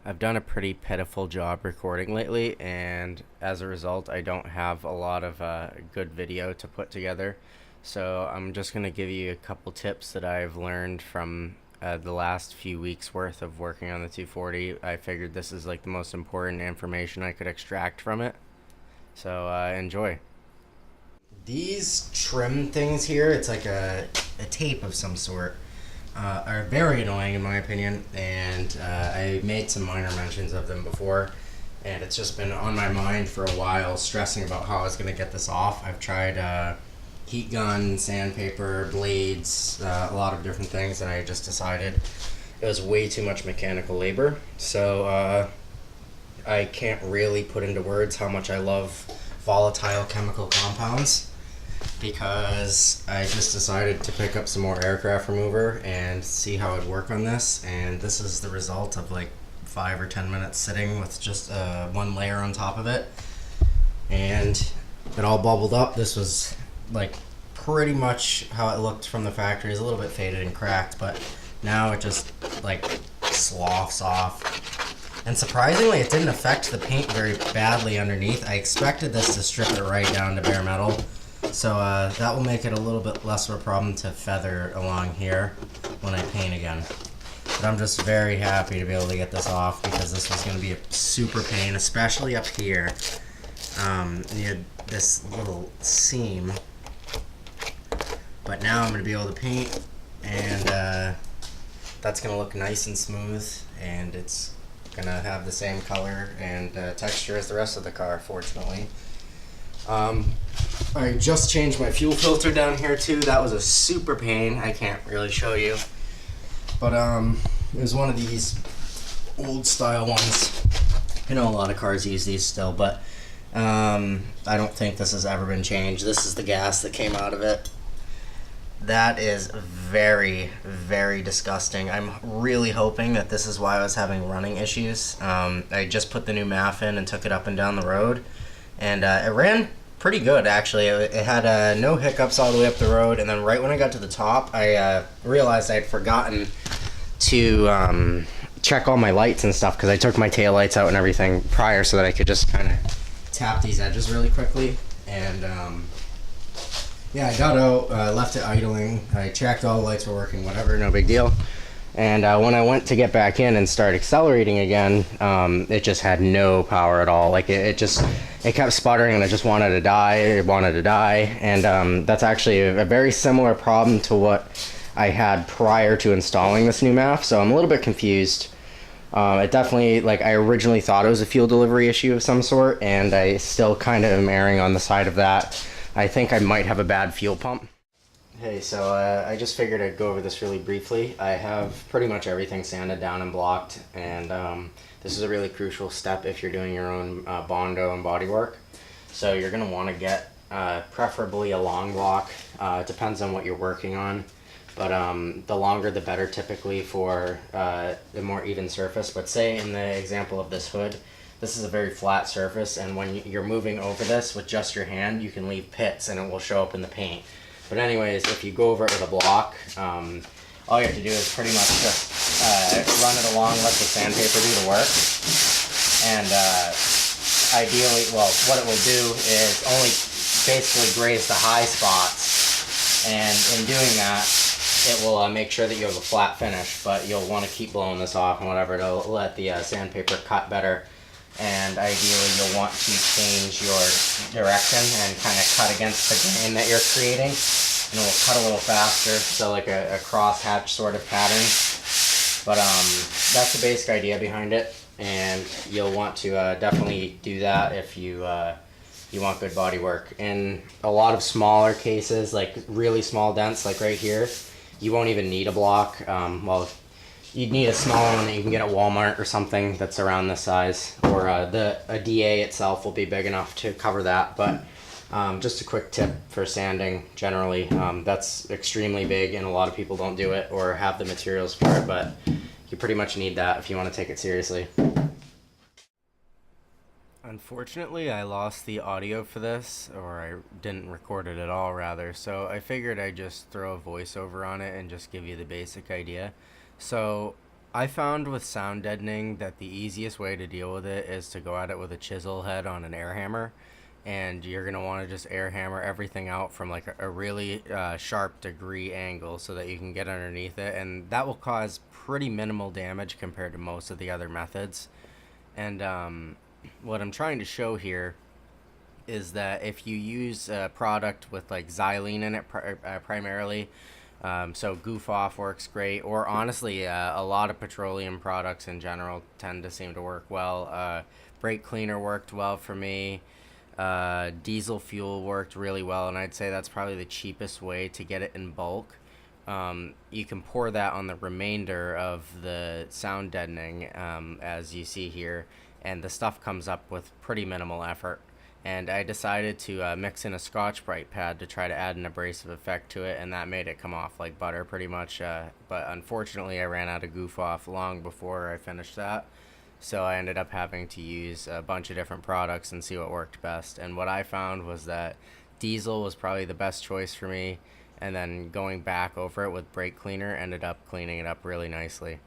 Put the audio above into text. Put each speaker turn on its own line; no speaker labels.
I've done a pretty pitiful job recording lately, and as a result, I don't have a lot of good video to put together. So I'm just going to give you a couple tips that I've learned from the last few weeks worth of working on the 240. I figured this is like the most important information I could extract from it. So enjoy. These trim things here, it's like a tape of some sort, are very annoying in my opinion, and I made some minor mentions of them before, and it's just been on my mind for a while, stressing about how I was going to get this off. I've tried heat gun, sandpaper, blades, a lot of different things, and I just decided it was way too much mechanical labor. So I can't really put into words how much I love volatile chemical compounds, because I just decided to pick up some more aircraft remover and see how it'd work on this. And this is the result of like 5 or 10 minutes sitting with just one layer on top of it. And it all bubbled up. This was like pretty much how it looked from the factory. It's a little bit faded and cracked, but now it just like sloughs off. And surprisingly, it didn't affect the paint very badly underneath. I expected this to strip it right down to bare metal. So that will make it a little bit less of a problem to feather along here when I paint again. But I'm just very happy to be able to get this off, because this was going to be a super pain, especially up here near this little seam. But now I'm going to be able to paint, and that's going to look nice and smooth, and it's going to have the same color and texture as the rest of the car, fortunately. I just changed my fuel filter down here too. That was a super pain. I can't really show you, but it was one of these old style ones. I know a lot of cars use these still, but I don't think this has ever been changed. This is the gas that came out of it. That is very, very disgusting. I'm really hoping that this is why I was having running issues. I just put the new MAF in and took it up and down the road, and it ran pretty good actually. It had no hiccups all the way up the road, and then right when I got to the top, I realized I had forgotten to check all my lights and stuff, because I took my tail lights out and everything prior so that I could just kind of tap these edges really quickly. And yeah, I got out, left it idling, I checked all the lights were working, whatever, no big deal. And when I went to get back in and start accelerating again, it just had no power at all. Like it kept sputtering, and it just wanted to die. It wanted to die, and that's actually a very similar problem to what I had prior to installing this new MAF. So I'm a little bit confused. It definitely, like, I originally thought it was a fuel delivery issue of some sort, and I still kind of am erring on the side of that. I think I might have a bad fuel pump. Hey, so I just figured I'd go over this really briefly. I have pretty much everything sanded down and blocked, and this is a really crucial step if you're doing your own Bondo and bodywork. So you're going to want to get preferably a long block. It depends on what you're working on, but the longer the better typically for the more even surface. But say in the example of this hood, this is a very flat surface, and when you're moving over this with just your hand, you can leave pits and it will show up in the paint. But anyways, if you go over it with a block, all you have to do is pretty much just run it along, let the sandpaper do the work. And ideally, well, what it will do is only basically graze the high spots. And in doing that, it will make sure that you have a flat finish, but you'll want to keep blowing this off and whatever to let the sandpaper cut better. And ideally you'll want to change your direction and kind of cut against the grain that you're creating, and it will cut a little faster, so like a crosshatch sort of pattern. But that's the basic idea behind it, and you'll want to definitely do that if you want good body work. In a lot of smaller cases, like really small dents like right here, you won't even need a block. Well, you'd need a smaller one that you can get at Walmart or something that's around this size, or a DA itself will be big enough to cover that. But just a quick tip for sanding generally, that's extremely big, and a lot of people don't do it or have the materials for it, but you pretty much need that if you want to take it seriously. Unfortunately, I lost the audio for this, or I didn't record it at all rather, so I figured I'd just throw a voiceover on it and just give you the basic idea. So I found with sound deadening that the easiest way to deal with it is to go at it with a chisel head on an air hammer, and you're going to want to just air hammer everything out from like a really sharp degree angle so that you can get underneath it, and that will cause pretty minimal damage compared to most of the other methods. And what I'm trying to show here is that if you use a product with like xylene in it primarily, so Goof Off works great, or honestly, a lot of petroleum products in general tend to seem to work well. Brake cleaner worked well for me. Diesel fuel worked really well, and I'd say that's probably the cheapest way to get it in bulk. You can pour that on the remainder of the sound deadening, as you see here, and the stuff comes up with pretty minimal effort. And I decided to mix in a Scotch-Brite pad to try to add an abrasive effect to it, and that made it come off like butter pretty much. But unfortunately, I ran out of Goof Off long before I finished that. So I ended up having to use a bunch of different products and see what worked best. And what I found was that diesel was probably the best choice for me, and then going back over it with brake cleaner ended up cleaning it up really nicely.